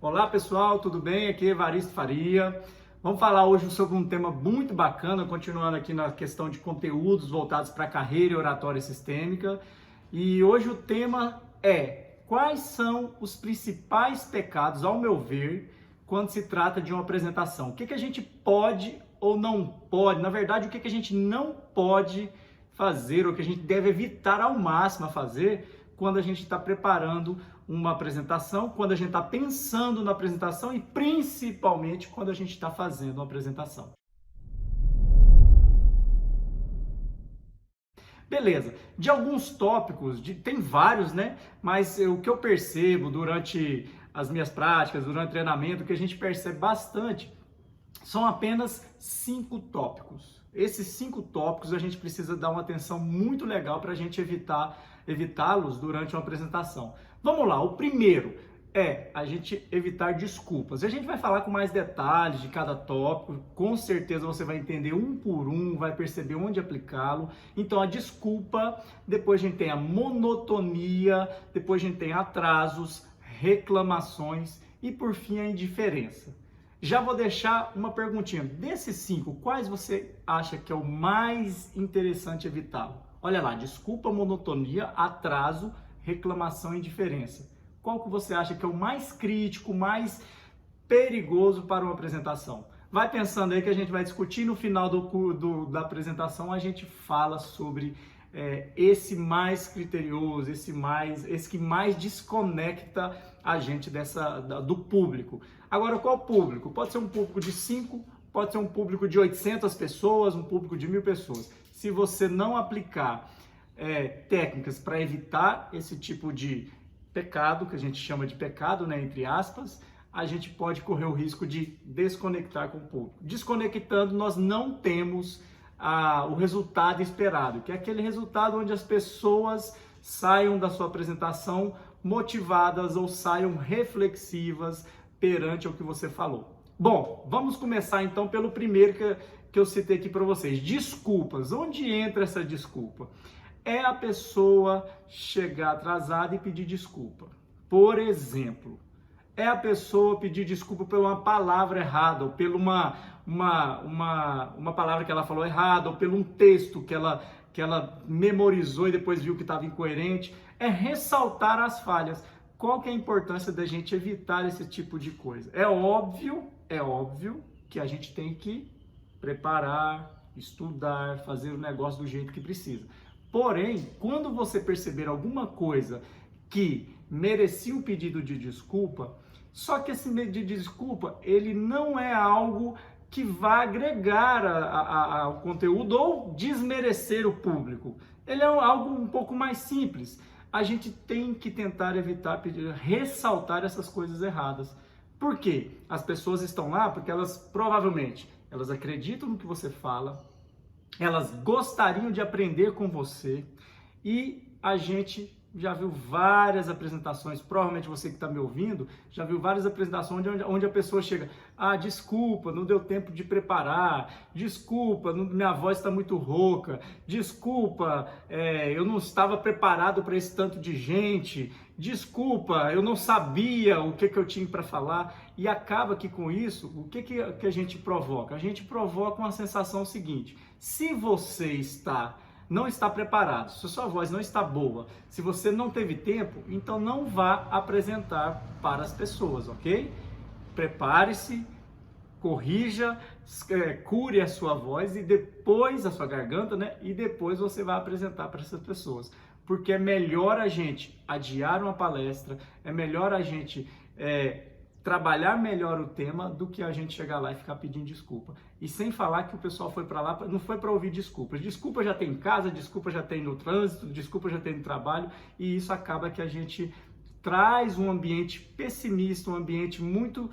Olá pessoal, tudo bem? Aqui é Evaristo Faria. Vamos falar hoje sobre um tema muito bacana, continuando aqui na questão de conteúdos voltados para a carreira e oratória sistêmica. E hoje o tema é: quais são os principais pecados, ao meu ver, quando se trata de uma apresentação? O que a gente pode ou não pode, na verdade, o que a gente não pode fazer, ou que a gente deve evitar ao máximo a fazer quando a gente está preparando uma apresentação, quando a gente está pensando na apresentação e principalmente quando a gente está fazendo uma apresentação. Beleza, de alguns tópicos, tem vários, né? Mas o que eu percebo durante as minhas práticas, durante o treinamento, o que a gente percebe bastante são apenas 5 tópicos. Esses 5 tópicos a gente precisa dar uma atenção muito legal para a gente evitá-los durante uma apresentação. Vamos lá, o primeiro é a gente evitar desculpas. A gente vai falar com mais detalhes de cada tópico, com certeza você vai entender um por um, vai perceber onde aplicá-lo. Então a desculpa, depois a gente tem a monotonia, depois a gente tem atrasos, reclamações e por fim a indiferença. Já vou deixar uma perguntinha. Desses 5, quais você acha que é o mais interessante evitá-lo? Olha lá, desculpa, monotonia, atraso, reclamação e indiferença. Qual que você acha que é o mais crítico, mais perigoso para uma apresentação? Vai pensando aí que a gente vai discutir no final da apresentação, a gente fala sobre esse mais criterioso, esse que mais desconecta a gente do público. Agora, qual público? Pode ser um público de 5, pode ser um público de 800 pessoas, um público de 1000 pessoas. Se você não aplicar técnicas para evitar esse tipo de pecado, que a gente chama de pecado, né, entre aspas, a gente pode correr o risco de desconectar com o público. Desconectando, nós não temos o resultado esperado, que é aquele resultado onde as pessoas saiam da sua apresentação motivadas ou saiam reflexivas perante o que você falou. Bom, vamos começar então pelo primeiro que eu citei aqui para vocês. Desculpas. Onde entra essa desculpa? É a pessoa chegar atrasada e pedir desculpa. Por exemplo, é a pessoa pedir desculpa por uma palavra errada, ou por uma palavra que ela falou errada, ou por um texto que ela memorizou e depois viu que estava incoerente. É ressaltar as falhas. Qual que é a importância da gente evitar esse tipo de coisa? É óbvio que a gente tem que preparar, estudar, fazer o negócio do jeito que precisa. Porém, quando você perceber alguma coisa que merecia um pedido de desculpa, só que esse pedido de desculpa, ele não é algo que vai agregar ao conteúdo ou desmerecer o público. Ele é algo um pouco mais simples. A gente tem que tentar evitar ressaltar essas coisas erradas. Por quê? As pessoas estão lá porque elas acreditam no que você fala, elas gostariam de aprender com você e a gente já viu várias apresentações, provavelmente você que está me ouvindo, já viu várias apresentações onde a pessoa chega: desculpa, não deu tempo de preparar, desculpa, minha voz está muito rouca, desculpa, eu não estava preparado para esse tanto de gente, desculpa, eu não sabia o que eu tinha para falar. E acaba que com isso, o que a gente provoca? A gente provoca uma sensação seguinte: se você não está preparado, se a sua voz não está boa, se você não teve tempo, então não vá apresentar para as pessoas, ok? Prepare-se, corrija, cure a sua voz e depois a sua garganta, né? E depois você vai apresentar para essas pessoas. Porque é melhor a gente adiar uma palestra, é melhor a gente trabalhar melhor o tema do que a gente chegar lá e ficar pedindo desculpa. E sem falar que o pessoal foi para lá, não foi para ouvir desculpas. Desculpa já tem em casa, desculpa já tem no trânsito, desculpa já tem no trabalho, e isso acaba que a gente traz um ambiente pessimista, um ambiente muito,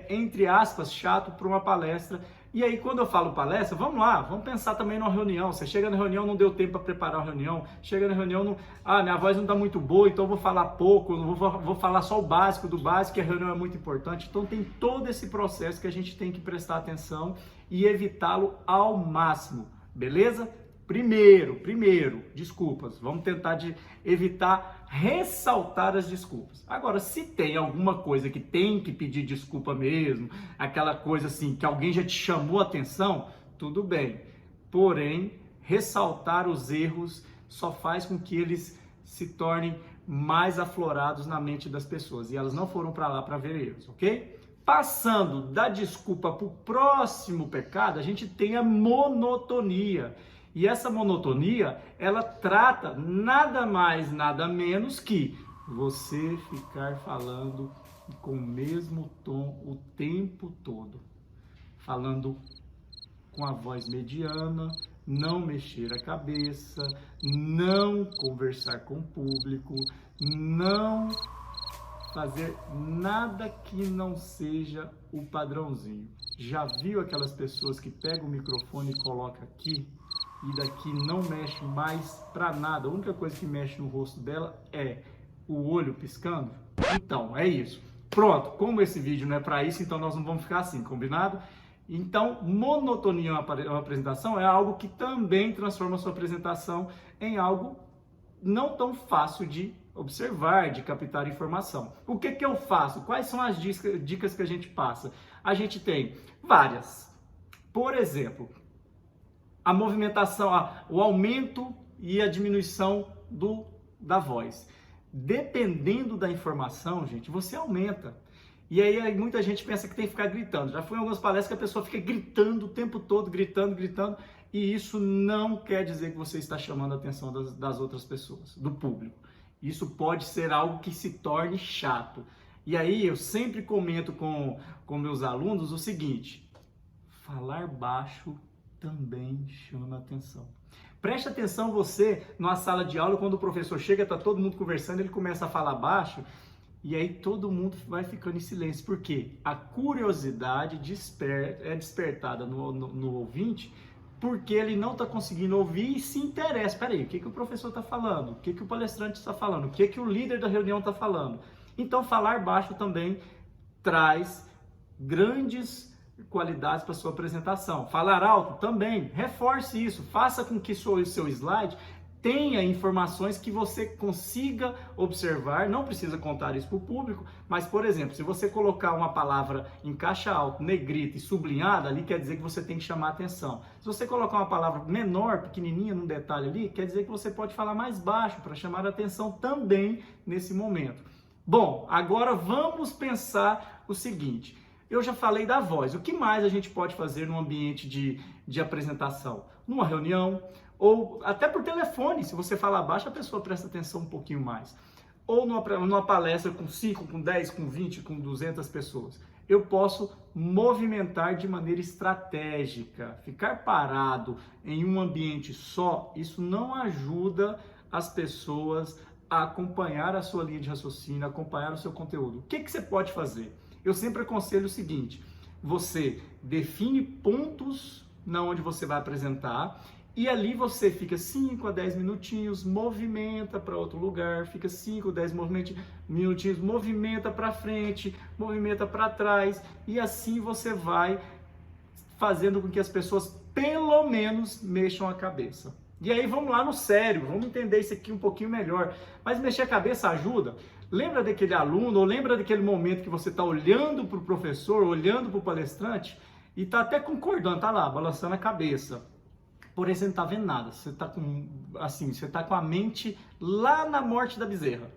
entre aspas, chato para uma palestra. E aí, quando eu falo palestra, vamos lá, vamos pensar também numa reunião. Você chega na reunião, não deu tempo para preparar a reunião. Chega na reunião, minha voz não está muito boa, então eu vou falar pouco, vou falar só o básico do básico, que a reunião é muito importante. Então tem todo esse processo que a gente tem que prestar atenção e evitá-lo ao máximo, beleza? Primeiro, desculpas. Vamos tentar evitar ressaltar as desculpas. Agora, se tem alguma coisa que tem que pedir desculpa mesmo, aquela coisa assim que alguém já te chamou a atenção, tudo bem. Porém, ressaltar os erros só faz com que eles se tornem mais aflorados na mente das pessoas. E elas não foram para lá para ver erros, ok? Passando da desculpa para o próximo pecado, a gente tem a monotonia. E essa monotonia, ela trata nada mais, nada menos que você ficar falando com o mesmo tom o tempo todo. Falando com a voz mediana, não mexer a cabeça, não conversar com o público, não fazer nada que não seja o padrãozinho. Já viu aquelas pessoas que pegam o microfone e colocam aqui e daqui não mexe mais para nada? A única coisa que mexe no rosto dela é o olho piscando? Então, é isso. Pronto, como esse vídeo não é para isso, então nós não vamos ficar assim, combinado? Então, monotonia em uma apresentação é algo que também transforma a sua apresentação em algo não tão fácil de observar, de captar informação. O que eu faço? Quais são as dicas que a gente passa? A gente tem várias. Por exemplo, a movimentação, o aumento e a diminuição da voz. Dependendo da informação, gente, você aumenta. E aí muita gente pensa que tem que ficar gritando. Já fui em algumas palestras que a pessoa fica gritando o tempo todo, gritando, e isso não quer dizer que você está chamando a atenção das outras pessoas, do público. Isso pode ser algo que se torne chato. E aí eu sempre comento com meus alunos o seguinte: falar baixo também chama atenção. Preste atenção você, numa sala de aula, quando o professor chega, está todo mundo conversando, ele começa a falar baixo, e aí todo mundo vai ficando em silêncio. Por quê? A curiosidade é despertada no ouvinte, porque ele não está conseguindo ouvir e se interessa. Espera aí, o que o professor está falando? O que o palestrante está falando? O que o líder da reunião está falando? Então, falar baixo também traz grandes qualidades para sua apresentação. Falar alto também, reforce isso, faça com que o seu slide tenha informações que você consiga observar. Não precisa contar isso para o público, mas, por exemplo, se você colocar uma palavra em caixa alta, negrita e sublinhada, ali quer dizer que você tem que chamar atenção. Se você colocar uma palavra menor, pequenininha, num detalhe ali, quer dizer que você pode falar mais baixo para chamar atenção também nesse momento. Bom, agora vamos pensar o seguinte: eu já falei da voz. O que mais a gente pode fazer num ambiente de apresentação? Numa reunião, ou até por telefone. Se você falar baixo, a pessoa presta atenção um pouquinho mais. Ou numa palestra com 5, com 10, com 20, com 200 pessoas. Eu posso movimentar de maneira estratégica. Ficar parado em um ambiente só, isso não ajuda as pessoas a acompanhar a sua linha de raciocínio, acompanhar o seu conteúdo. O que você pode fazer? Eu sempre aconselho o seguinte: você define pontos na onde você vai apresentar e ali você fica 5 a 10 minutinhos, movimenta para outro lugar, fica 5 a 10 minutinhos, movimenta para frente, movimenta para trás, e assim você vai fazendo com que as pessoas pelo menos mexam a cabeça. E aí vamos lá no sério, vamos entender isso aqui um pouquinho melhor. Mas mexer a cabeça ajuda? Lembra daquele aluno, ou lembra daquele momento que você está olhando para o professor, olhando para o palestrante e está até concordando, está lá, balançando a cabeça. Porém, você não está vendo nada, você está com a mente lá na morte da bezerra.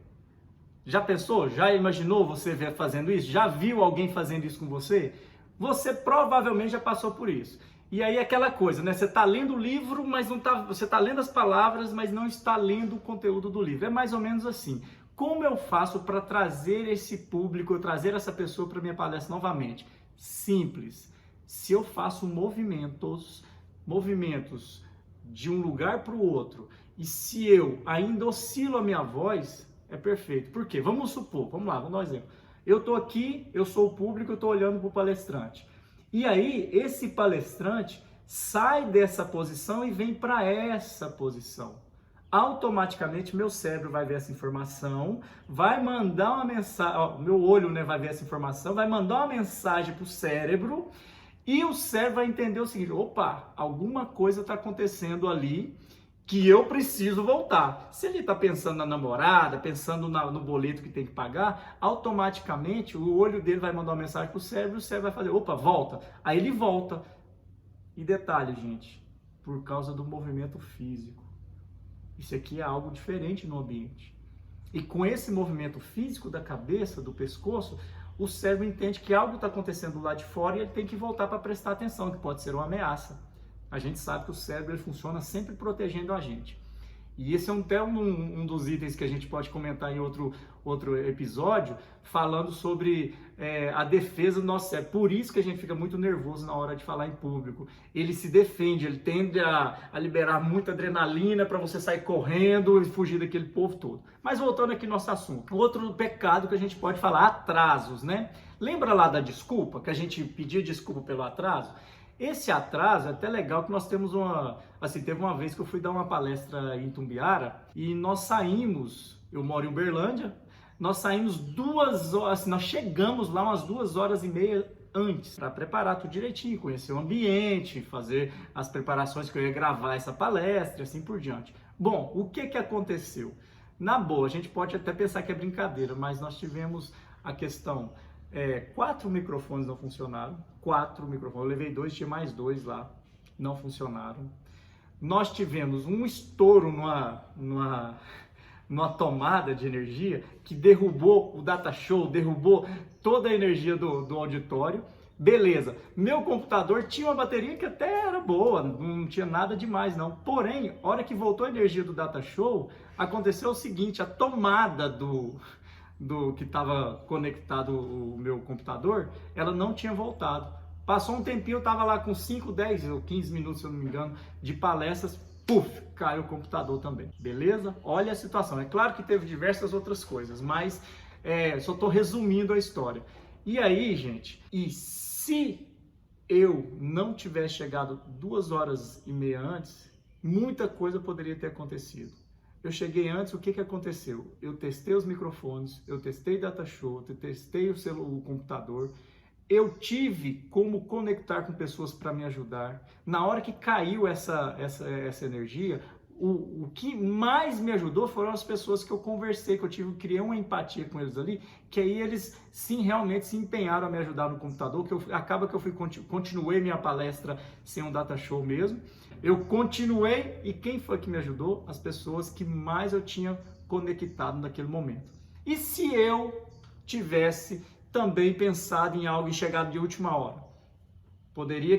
Já pensou? Já imaginou você fazendo isso? Já viu alguém fazendo isso com você? Você provavelmente já passou por isso. E aí aquela coisa, né? Você está lendo o livro, mas não está. Você está lendo as palavras, mas não está lendo o conteúdo do livro. É mais ou menos assim. Como eu faço para trazer esse público, trazer essa pessoa para minha palestra novamente? Simples. Se eu faço movimentos de um lugar para o outro, e se eu ainda oscilo a minha voz, é perfeito. Por quê? Vamos supor, vamos lá, vamos dar um exemplo. Eu estou aqui, eu sou o público, eu estou olhando para o palestrante. E aí, esse palestrante sai dessa posição e vem para essa posição. Automaticamente, meu cérebro vai ver essa informação, vai mandar uma mensagem, meu olho, né, vai ver essa informação, vai mandar uma mensagem para o cérebro, E o cérebro vai entender o seguinte: opa, alguma coisa está acontecendo ali que eu preciso voltar. Se ele está pensando na namorada, pensando no boleto que tem que pagar, automaticamente o olho dele vai mandar uma mensagem para o cérebro e o cérebro vai fazer: opa, volta. Aí ele volta. E detalhe, gente, por causa do movimento físico. Isso aqui é algo diferente no ambiente. E com esse movimento físico da cabeça, do pescoço, o cérebro entende que algo está acontecendo lá de fora e ele tem que voltar para prestar atenção, que pode ser uma ameaça. A gente sabe que o cérebro ele funciona sempre protegendo a gente. E esse é até um dos itens que a gente pode comentar em outro episódio, falando sobre a defesa do nosso cérebro. Por isso que a gente fica muito nervoso na hora de falar em público. Ele se defende, ele tende a liberar muita adrenalina para você sair correndo e fugir daquele povo todo. Mas voltando aqui no nosso assunto. Outro pecado que a gente pode falar, atrasos, né? Lembra lá da desculpa, que a gente pedia desculpa pelo atraso? Esse atraso é até legal que nós temos teve uma vez que eu fui dar uma palestra em Itumbiara e nós saímos, eu moro em Uberlândia, nós saímos 2 horas, nós chegamos lá umas 2h30 antes para preparar tudo direitinho, conhecer o ambiente, fazer as preparações que eu ia gravar essa palestra e assim por diante. Bom, o que aconteceu? Na boa, a gente pode até pensar que é brincadeira, mas nós tivemos a questão... 4 microfones não funcionaram, 4 microfones, eu levei 2, tinha mais 2 lá, não funcionaram. Nós tivemos um estouro numa tomada de energia que derrubou o data show, derrubou toda a energia do auditório. Beleza, meu computador tinha uma bateria que até era boa, não tinha nada demais não. Porém, a hora que voltou a energia do data show, aconteceu o seguinte, a tomada do que estava conectado o meu computador, ela não tinha voltado. Passou um tempinho, eu estava lá com 5, 10 ou 15 minutos, se eu não me engano, de palestras, puf, caiu o computador também. Beleza? Olha a situação. É claro que teve diversas outras coisas, mas só estou resumindo a história. E aí, gente, e se eu não tivesse chegado 2h30 antes, muita coisa poderia ter acontecido. Eu cheguei antes, o que aconteceu? Eu testei os microfones, eu testei data show, eu testei o computador, eu tive como conectar com pessoas para me ajudar. Na hora que caiu essa energia, o que mais me ajudou foram as pessoas que eu conversei, que eu criei uma empatia com eles ali, que aí eles sim realmente se empenharam a me ajudar no computador, acaba que eu continuei minha palestra sem um data show mesmo. Eu continuei e quem foi que me ajudou? As pessoas que mais eu tinha conectado naquele momento. E se eu tivesse também pensado em algo e chegado de última hora? Poderia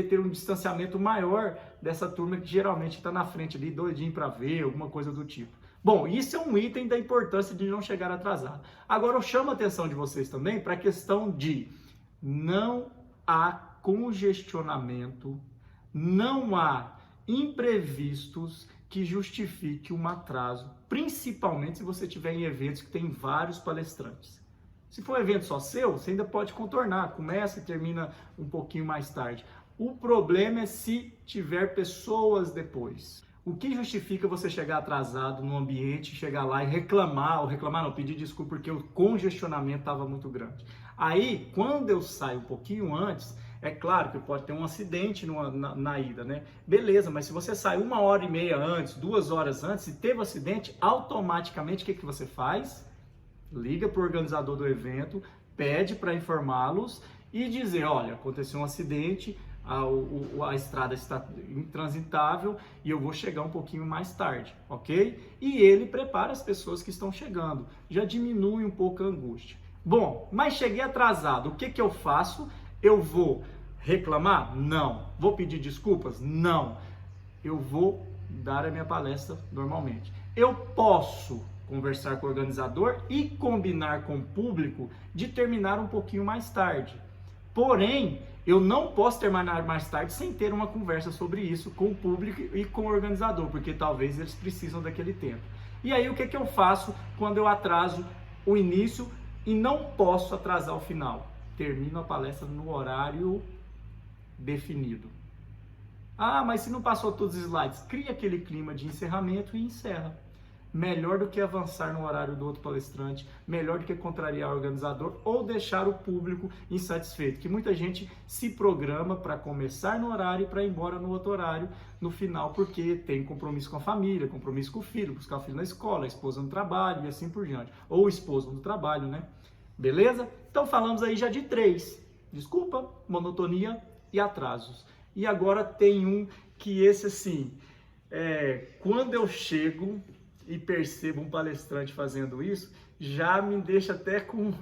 ter um distanciamento maior dessa turma que geralmente está na frente ali, doidinho para ver, alguma coisa do tipo. Bom, isso é um item da importância de não chegar atrasado. Agora eu chamo a atenção de vocês também para a questão de não há congestionamento, não há imprevistos que justifique um atraso, principalmente se você tiver em eventos que tem vários palestrantes. Se for um evento só seu, você ainda pode contornar, começa e termina um pouquinho mais tarde. O problema é se tiver pessoas depois. O que justifica você chegar atrasado no ambiente, chegar lá e reclamar, pedir desculpa porque o congestionamento estava muito grande. Aí, quando eu saio um pouquinho antes, é claro que pode ter um acidente na ida, né? Beleza, mas se você sai 1h30 antes, 2 horas antes, e teve um acidente, automaticamente o que você faz? Liga para o organizador do evento, pede para informá-los e dizer, olha, aconteceu um acidente, a estrada está intransitável e eu vou chegar um pouquinho mais tarde, ok? E ele prepara as pessoas que estão chegando, já diminui um pouco a angústia. Bom, mas cheguei atrasado, o que eu faço? Eu vou reclamar? Não. Vou pedir desculpas? Não. Eu vou dar a minha palestra normalmente. Eu posso conversar com o organizador e combinar com o público de terminar um pouquinho mais tarde. Porém, eu não posso terminar mais tarde sem ter uma conversa sobre isso com o público e com o organizador, porque talvez eles precisam daquele tempo. E aí, o que eu faço quando eu atraso o início e não posso atrasar o final? Termino a palestra no horário definido. Ah, mas se não passou todos os slides, cria aquele clima de encerramento e encerra. melhor do que avançar no horário do outro palestrante, melhor do que contrariar o organizador ou deixar o público insatisfeito, que muita gente se programa para começar no horário e para ir embora no outro horário no final, porque tem compromisso com a família, compromisso com o filho, buscar o filho na escola, a esposa no trabalho e assim por diante, ou o esposo no trabalho, né? Beleza? Então falamos aí já de 3, desculpa, monotonia e atrasos. E agora tem um que esse assim, quando eu chego e percebo um palestrante fazendo isso, já me deixa até com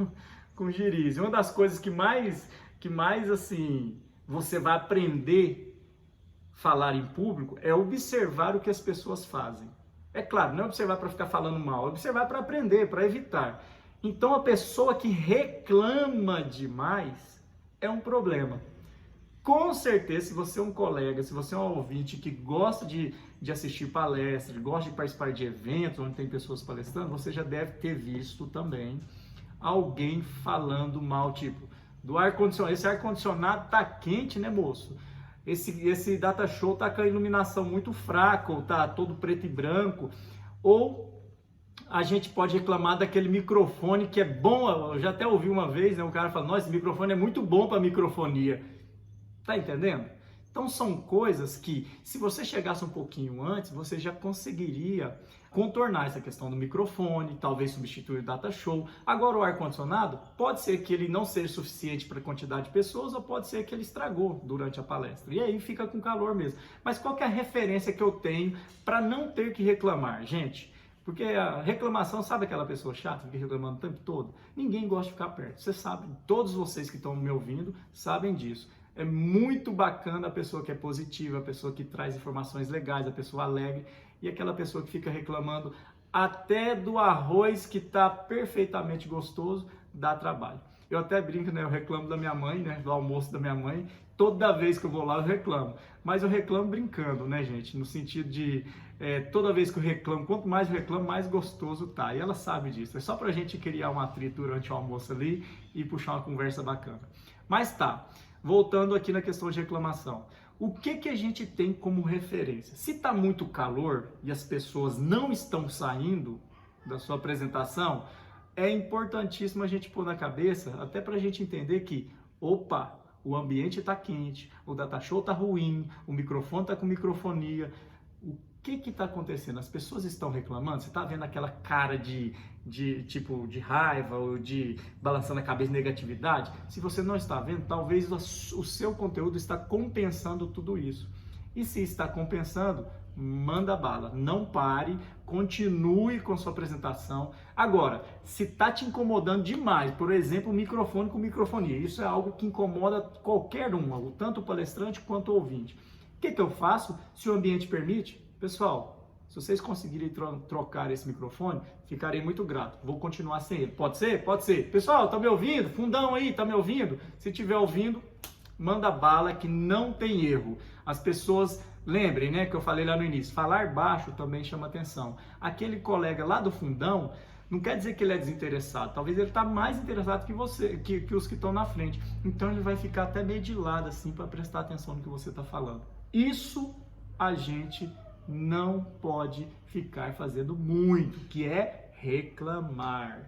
giriz. Uma das coisas que mais assim, você vai aprender a falar em público é observar o que as pessoas fazem. É claro, não é observar para ficar falando mal, é observar para aprender, para evitar. Então a pessoa que reclama demais é um problema. Com certeza, se você é um colega, se você é um ouvinte que gosta de assistir palestras, gosta de participar de eventos onde tem pessoas palestrando, você já deve ter visto também alguém falando mal, tipo, do ar-condicionado. Esse ar-condicionado tá quente, né, moço? Esse data show tá com a iluminação muito fraca, ou tá todo preto e branco. Ou a gente pode reclamar daquele microfone que é bom, eu já até ouvi uma vez, né, o cara fala, nossa, esse microfone é muito bom para microfonia. Tá entendendo? Então são coisas que, se você chegasse um pouquinho antes, você já conseguiria contornar essa questão do microfone, talvez substituir o data show. Agora o ar-condicionado, pode ser que ele não seja suficiente para a quantidade de pessoas, ou pode ser que ele estragou durante a palestra. E aí fica com calor mesmo. Mas qual que é a referência que eu tenho para não ter que reclamar, gente? Porque a reclamação, sabe aquela pessoa chata que fica reclamando o tempo todo? Ninguém gosta de ficar perto. Você sabe, todos vocês que estão me ouvindo sabem disso. É muito bacana a pessoa que é positiva, a pessoa que traz informações legais, a pessoa alegre, e aquela pessoa que fica reclamando até do arroz que está perfeitamente gostoso, dá trabalho. Eu até brinco, né? Eu reclamo da minha mãe, né? Do almoço da minha mãe. Toda vez que eu vou lá eu reclamo. Mas eu reclamo brincando, né, gente? No sentido de, toda vez que eu reclamo, quanto mais eu reclamo, mais gostoso tá. E ela sabe disso. É só pra gente criar um atrito durante o almoço ali e puxar uma conversa bacana. Mas tá. Voltando aqui na questão de reclamação, o que a gente tem como referência? Se está muito calor e as pessoas não estão saindo da sua apresentação, é importantíssimo a gente pôr na cabeça, até para a gente entender que, opa, o ambiente está quente, o data show está ruim, o microfone está com microfonia. O que está acontecendo? As pessoas estão reclamando? Você está vendo aquela cara de raiva ou de balançando a cabeça de negatividade? Se você não está vendo, talvez o seu conteúdo está compensando tudo isso. E se está compensando, manda bala. Não pare, continue com sua apresentação. Agora, se está te incomodando demais, por exemplo, o microfone com microfonia, isso é algo que incomoda qualquer um, tanto o palestrante quanto o ouvinte. O que eu faço? Se o ambiente permite, pessoal, se vocês conseguirem trocar esse microfone, ficarei muito grato. Vou continuar sem ele. Pode ser? Pode ser. Pessoal, tá me ouvindo? Fundão aí, tá me ouvindo? Se estiver ouvindo, manda bala que não tem erro. As pessoas, lembrem, né, que eu falei lá no início, falar baixo também chama atenção. Aquele colega lá do fundão, não quer dizer que ele é desinteressado. Talvez ele está mais interessado que você, que os que estão na frente. Então ele vai ficar até meio de lado assim para prestar atenção no que você está falando. Isso a gente não pode ficar fazendo muito, que é reclamar,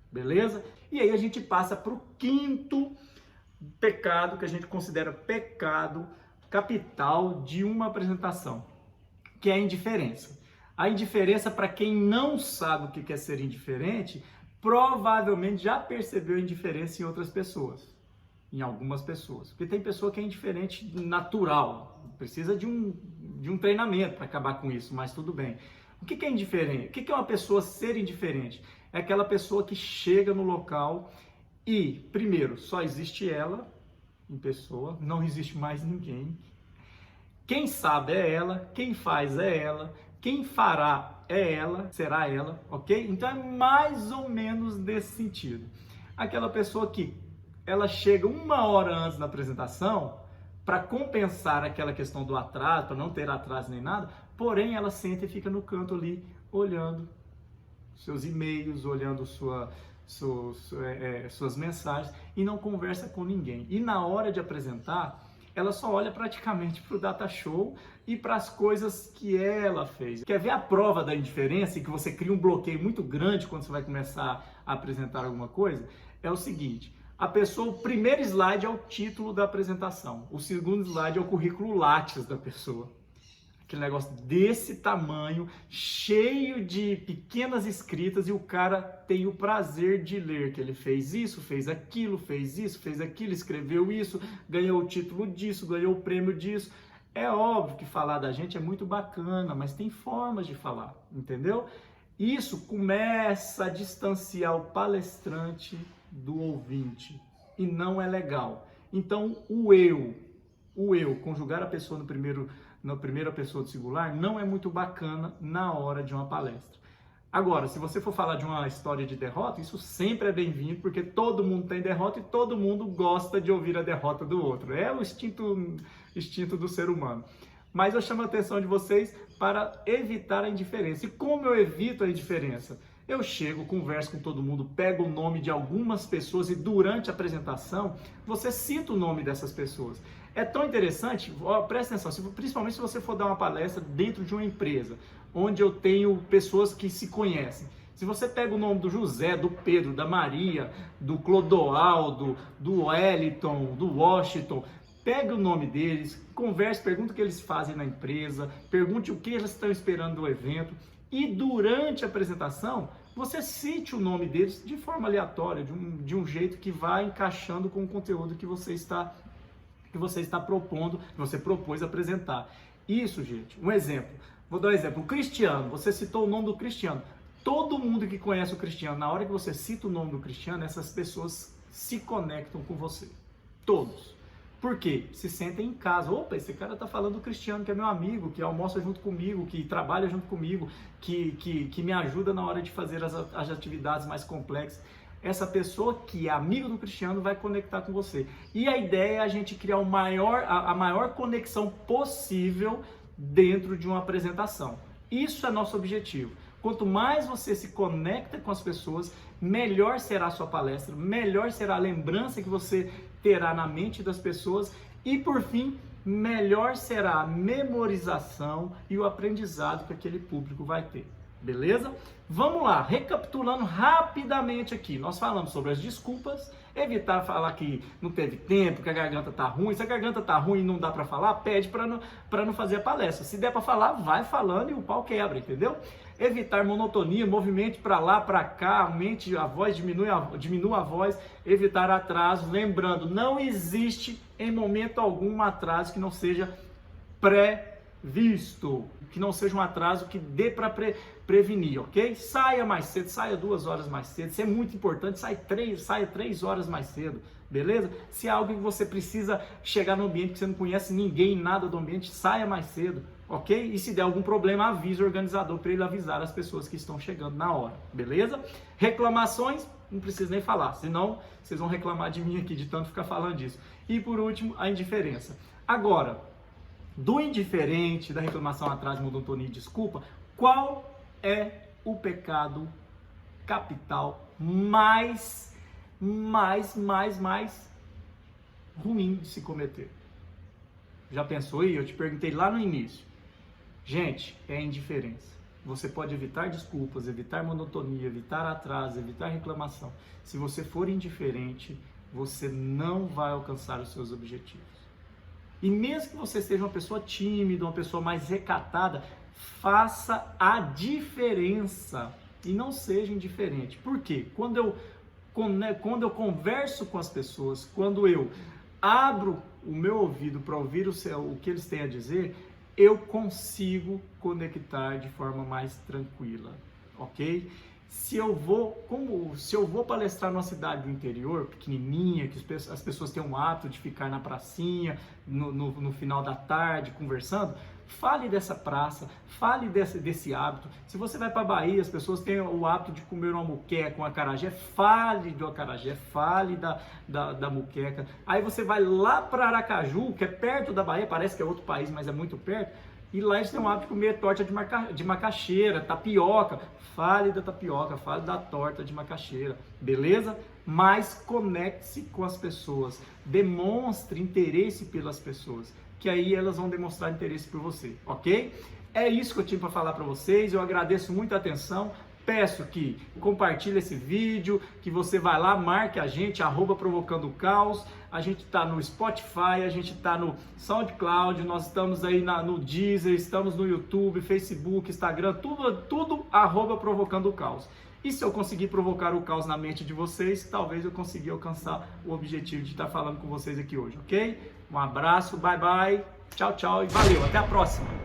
beleza? E aí a gente passa para o quinto pecado, que a gente considera pecado capital de uma apresentação, que é a indiferença. A indiferença, para quem não sabe o que é ser indiferente, provavelmente já percebeu a indiferença em outras pessoas, em algumas pessoas, porque tem pessoa que é indiferente natural, precisa de um treinamento para acabar com isso, mas tudo bem. O que é indiferente? O que é uma pessoa ser indiferente? É aquela pessoa que chega no local e, primeiro, só existe ela em pessoa, não existe mais ninguém. Quem sabe é ela, quem faz é ela, quem fará é ela, será ela, ok? Então é mais ou menos desse sentido. Aquela pessoa que ela chega 1 hora antes da apresentação, para compensar aquela questão do atraso, para não ter atraso nem nada, porém ela senta e fica no canto ali, olhando seus e-mails, olhando suas mensagens e não conversa com ninguém. E na hora de apresentar, ela só olha praticamente para o data show e para as coisas que ela fez. Quer ver a prova da indiferença e que você cria um bloqueio muito grande quando você vai começar a apresentar alguma coisa? É o seguinte, a pessoa, o primeiro slide é o título da apresentação, o segundo slide é o currículo Lattes da pessoa. Aquele negócio desse tamanho, cheio de pequenas escritas, e o cara tem o prazer de ler que ele fez isso, fez aquilo, fez isso, fez aquilo, escreveu isso, ganhou o título disso, ganhou o prêmio disso. É óbvio que falar da gente é muito bacana, mas tem formas de falar, entendeu? Isso começa a distanciar o palestrante do ouvinte, e não é legal. Então, o eu, conjugar a pessoa na primeira pessoa do singular, não é muito bacana na hora de uma palestra. Agora, se você for falar de uma história de derrota, isso sempre é bem-vindo, porque todo mundo tem derrota e todo mundo gosta de ouvir a derrota do outro. É o instinto do ser humano. Mas eu chamo a atenção de vocês para evitar a indiferença. E como eu evito a indiferença? Eu chego, converso com todo mundo, pego o nome de algumas pessoas e durante a apresentação você cita o nome dessas pessoas. É tão interessante, presta atenção, principalmente se você for dar uma palestra dentro de uma empresa, onde eu tenho pessoas que se conhecem. Se você pega o nome do José, do Pedro, da Maria, do Clodoaldo, do Wellington, do Washington, pegue o nome deles, converse, pergunte o que eles fazem na empresa, pergunte o que eles estão esperando do evento. E durante a apresentação, você cite o nome deles de forma aleatória, de um jeito que vai encaixando com o conteúdo que você está propondo, que você propôs apresentar. Isso, gente, um exemplo. Vou dar um exemplo. O Cristiano, você citou o nome do Cristiano. Todo mundo que conhece o Cristiano, na hora que você cita o nome do Cristiano, essas pessoas se conectam com você. Todos. Por quê? Se sentem em casa. Opa, esse cara tá falando do Cristiano, que é meu amigo, que almoça junto comigo, que trabalha junto comigo, que me ajuda na hora de fazer as atividades mais complexas. Essa pessoa que é amigo do Cristiano vai conectar com você. E a ideia é a gente criar a maior conexão possível dentro de uma apresentação. Isso é nosso objetivo. Quanto mais você se conecta com as pessoas, melhor será a sua palestra, melhor será a lembrança que você terá na mente das pessoas e, por fim, melhor será a memorização e o aprendizado que aquele público vai ter. Beleza? Vamos lá, recapitulando rapidamente aqui. Nós falamos sobre as desculpas, evitar falar que não teve tempo, que a garganta tá ruim. Se a garganta tá ruim e não dá para falar, pede para não fazer a palestra. Se der para falar, vai falando e o pau quebra, entendeu? Evitar monotonia, movimento para lá, para cá, aumente a voz, diminua a voz, evitar atrasos. Lembrando, não existe em momento algum um atraso que não seja previsto, que não seja um atraso que dê para prevenir, ok? Saia mais cedo, saia 2 horas mais cedo, isso é muito importante, saia 3 horas mais cedo, beleza? Se é algo que você precisa chegar no ambiente que você não conhece ninguém, nada do ambiente, saia mais cedo, ok? E se der algum problema, avise o organizador para ele avisar as pessoas que estão chegando na hora, beleza? Reclamações, não preciso nem falar, senão vocês vão reclamar de mim aqui, de tanto ficar falando disso. E por último, a indiferença. Agora, do indiferente, da reclamação, atraso, monotonia e desculpa, qual é o pecado capital mais ruim de se cometer? Já pensou aí? Eu te perguntei lá no início. Gente, é a indiferença. Você pode evitar desculpas, evitar monotonia, evitar atraso, evitar reclamação. Se você for indiferente, você não vai alcançar os seus objetivos. E mesmo que você seja uma pessoa tímida, uma pessoa mais recatada, faça a diferença e não seja indiferente. Por quê? Quando eu converso com as pessoas, quando eu abro o meu ouvido para ouvir o que eles têm a dizer, eu consigo conectar de forma mais tranquila, ok? Se eu vou palestrar numa cidade do interior, pequenininha, que as pessoas têm um hábito de ficar na pracinha, no final da tarde, conversando, fale dessa praça, fale desse hábito. Se você vai para a Bahia, as pessoas têm o hábito de comer uma muqueca com acarajé, fale do acarajé, fale da muqueca. Aí você vai lá para Aracaju, que é perto da Bahia, parece que é outro país, mas é muito perto, e lá eles têm o hábito de comer torta de macaxeira, tapioca. Fale da tapioca, fale da torta de macaxeira, beleza? mas conecte-se com as pessoas, demonstre interesse pelas pessoas, que aí elas vão demonstrar interesse por você, ok? É isso que eu tinha para falar para vocês, eu agradeço muito a atenção, peço que compartilhe esse vídeo, que você vai lá, marque a gente, @provocando-caos, a gente está no Spotify, a gente está no SoundCloud, nós estamos aí no Deezer, estamos no YouTube, Facebook, Instagram, tudo @provocando-caos. E se eu conseguir provocar o caos na mente de vocês, talvez eu consiga alcançar o objetivo de estar falando com vocês aqui hoje, ok? Um abraço, bye bye, tchau, tchau e valeu, até a próxima!